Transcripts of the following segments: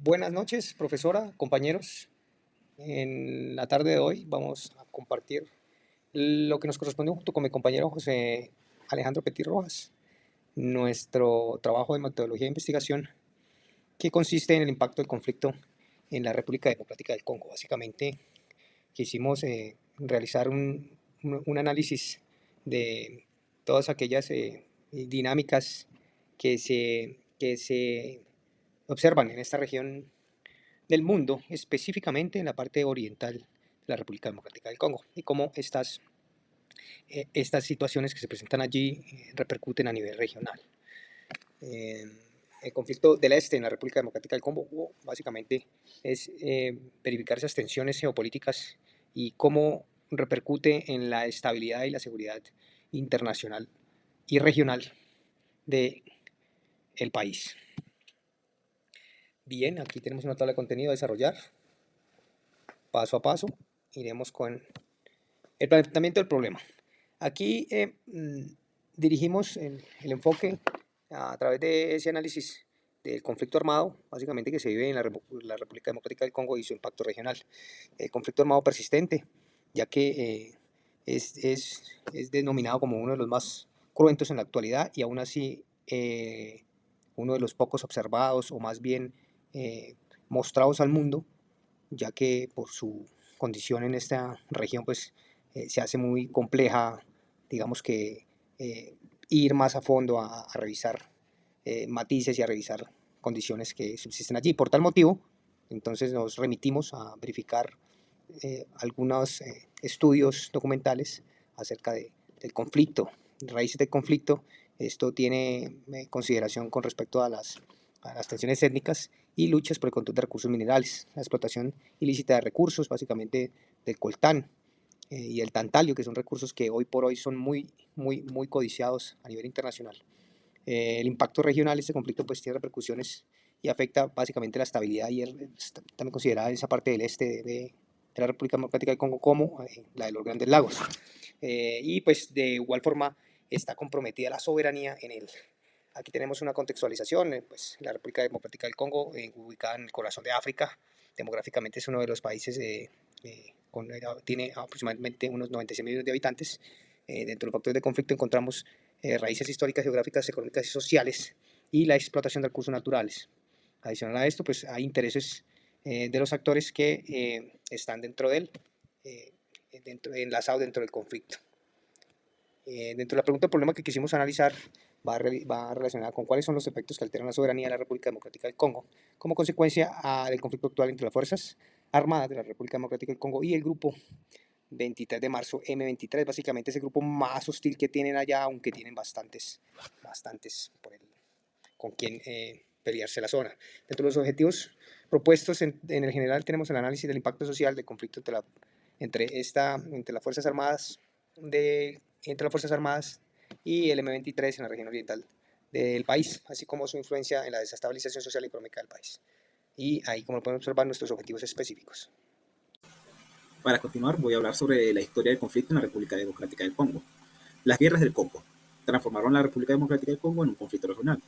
Buenas noches, profesora, compañeros. En la tarde de hoy vamos a compartir lo que nos corresponde junto con mi compañero José Alejandro Petit Rojas, nuestro trabajo de metodología de investigación que consiste en el impacto del conflicto en la República Democrática del Congo. Básicamente quisimos realizar un análisis de todas aquellas dinámicas que se observan en esta región del mundo, específicamente en la parte oriental de la República Democrática del Congo, y cómo estas situaciones que se presentan allí repercuten a nivel regional. Eh, el conflicto del este en la República Democrática del Congo básicamente es verificar esas tensiones geopolíticas y cómo repercute en la estabilidad y la seguridad internacional y regional del país. Bien, aquí tenemos una tabla de contenido a desarrollar. Paso a paso iremos con el planteamiento del problema. Aquí dirigimos el enfoque a través de ese análisis del conflicto armado, básicamente que se vive en la República Democrática del Congo y su impacto regional. El conflicto armado persistente, ya que es denominado como uno de los más cruentos en la actualidad y aún así uno de los pocos observados o más bien mostrados al mundo, ya que por su condición en esta región pues se hace muy compleja, digamos que ir más a fondo a revisar matices y a revisar condiciones que subsisten allí. Por tal motivo, entonces nos remitimos a verificar algunos estudios documentales acerca del conflicto, raíces del conflicto. Esto tiene consideración con respecto a las tensiones étnicas y luchas por el control de recursos minerales, la explotación ilícita de recursos, básicamente del coltán y el tantalio, que son recursos que hoy por hoy son muy codiciados a nivel internacional. El impacto regional de este conflicto pues tiene repercusiones y afecta básicamente la estabilidad y también considerada esa parte del este de la República Democrática del Congo como la de los Grandes Lagos. Y pues de igual forma está comprometida la soberanía en él. Aquí tenemos una contextualización, pues la República Democrática del Congo, ubicada en el corazón de África, demográficamente es uno de los países, tiene aproximadamente unos 96 millones de habitantes. Dentro de los factores de conflicto encontramos raíces históricas, geográficas, económicas y sociales y la explotación de recursos naturales. Adicional a esto, pues hay intereses de los actores que están dentro del, enlazados dentro del conflicto. Dentro de la pregunta del problema que quisimos analizar va relacionada con cuáles son los efectos que alteran la soberanía de la República Democrática del Congo como consecuencia del conflicto actual entre las Fuerzas Armadas de la República Democrática del Congo y el grupo 23 de marzo M23, básicamente es el grupo más hostil que tienen allá, aunque tienen bastantes con quien pelearse la zona. Dentro de los objetivos propuestos en el general tenemos el análisis del impacto social del conflicto entre las Fuerzas Armadas y el M23 en la región oriental del país, así como su influencia en la desestabilización social y económica del país. Y ahí, como lo podemos observar, nuestros objetivos específicos. Para continuar, voy a hablar sobre la historia del conflicto en la República Democrática del Congo. Las guerras del Congo transformaron la República Democrática del Congo en un conflicto regional.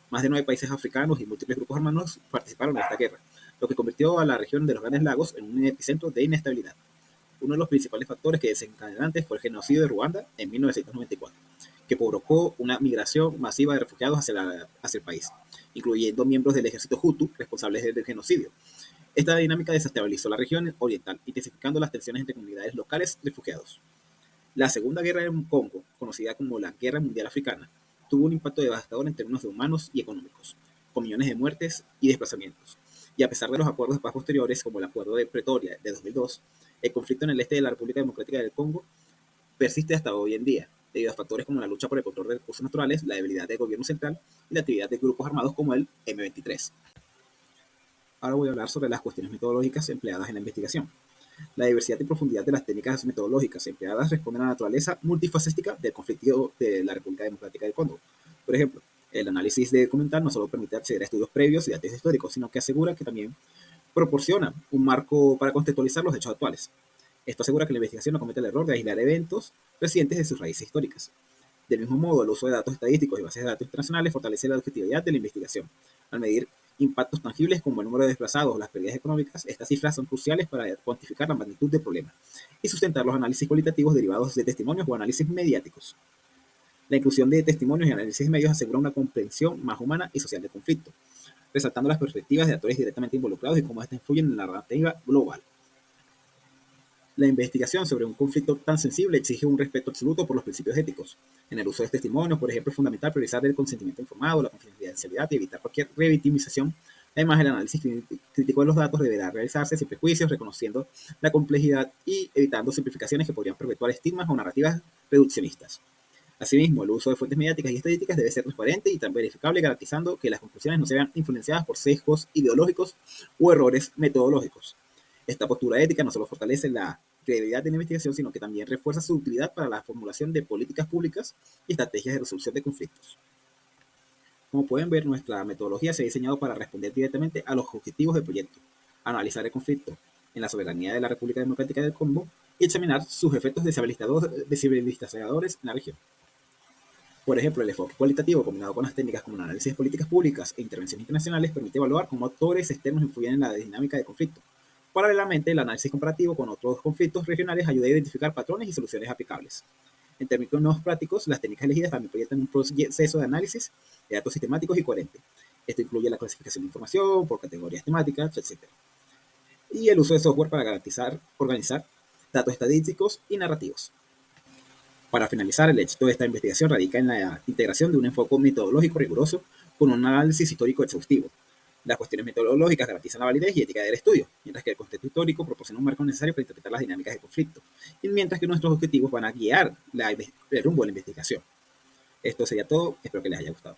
Más de 9 países africanos y múltiples grupos armados participaron en esta guerra, lo que convirtió a la región de los Grandes Lagos en un epicentro de inestabilidad. Uno de los principales factores que desencadenantes fue el genocidio de Ruanda en 1994, que provocó una migración masiva de refugiados hacia el país, incluyendo miembros del ejército Hutu responsables del genocidio. Esta dinámica desestabilizó la región oriental, intensificando las tensiones entre comunidades locales y refugiados. La Segunda Guerra del Congo, conocida como la Guerra Mundial Africana, tuvo un impacto devastador en términos de humanos y económicos, con millones de muertes y desplazamientos. Y a pesar de los acuerdos de paz posteriores, como el Acuerdo de Pretoria de 2002, el conflicto en el este de la República Democrática del Congo persiste hasta hoy en día, debido a factores como la lucha por el control de recursos naturales, la debilidad del gobierno central y la actividad de grupos armados como el M23. Ahora voy a hablar sobre las cuestiones metodológicas empleadas en la investigación. La diversidad y profundidad de las técnicas metodológicas empleadas responden a la naturaleza multifacética del conflicto de la República Democrática del Congo. Por ejemplo, el análisis documental no solo permite acceder a estudios previos y datos históricos, sino que asegura que también proporciona un marco para contextualizar los hechos actuales. Esto asegura que la investigación no comete el error de aislar eventos recientes de sus raíces históricas. Del mismo modo, el uso de datos estadísticos y bases de datos internacionales fortalece la objetividad de la investigación, al medir impactos tangibles como el número de desplazados o las pérdidas económicas, estas cifras son cruciales para cuantificar la magnitud del problema y sustentar los análisis cualitativos derivados de testimonios o análisis mediáticos. La inclusión de testimonios y análisis medios asegura una comprensión más humana y social del conflicto, resaltando las perspectivas de actores directamente involucrados y cómo estas influyen en la narrativa global. La investigación sobre un conflicto tan sensible exige un respeto absoluto por los principios éticos. En el uso de testimonios, por ejemplo, es fundamental priorizar el consentimiento informado, la confidencialidad y evitar cualquier revictimización. Además, el análisis crítico de los datos deberá realizarse sin prejuicios, reconociendo la complejidad y evitando simplificaciones que podrían perpetuar estigmas o narrativas reduccionistas. Asimismo, el uso de fuentes mediáticas y estadísticas debe ser transparente y tan verificable, garantizando que las conclusiones no se vean influenciadas por sesgos ideológicos o errores metodológicos. Esta postura ética no solo fortalece la credibilidad de la investigación, sino que también refuerza su utilidad para la formulación de políticas públicas y estrategias de resolución de conflictos. Como pueden ver, nuestra metodología se ha diseñado para responder directamente a los objetivos del proyecto, analizar el conflicto en la soberanía de la República Democrática del Congo y examinar sus efectos desestabilizadores en la región. Por ejemplo, el enfoque cualitativo combinado con las técnicas como el análisis de políticas públicas e intervenciones internacionales permite evaluar cómo actores externos influyen en la dinámica de conflicto. Paralelamente, el análisis comparativo con otros conflictos regionales ayuda a identificar patrones y soluciones aplicables. En términos prácticos, las técnicas elegidas también proyectan un proceso de análisis de datos sistemáticos y coherente. Esto incluye la clasificación de información por categorías temáticas, etc. Y el uso de software para organizar datos estadísticos y narrativos. Para finalizar, el éxito de esta investigación radica en la integración de un enfoque metodológico riguroso con un análisis histórico exhaustivo. Las cuestiones metodológicas garantizan la validez y ética del estudio, mientras que el contexto histórico proporciona un marco necesario para interpretar las dinámicas de conflicto, y mientras que nuestros objetivos van a guiar el rumbo de la investigación. Esto sería todo, espero que les haya gustado.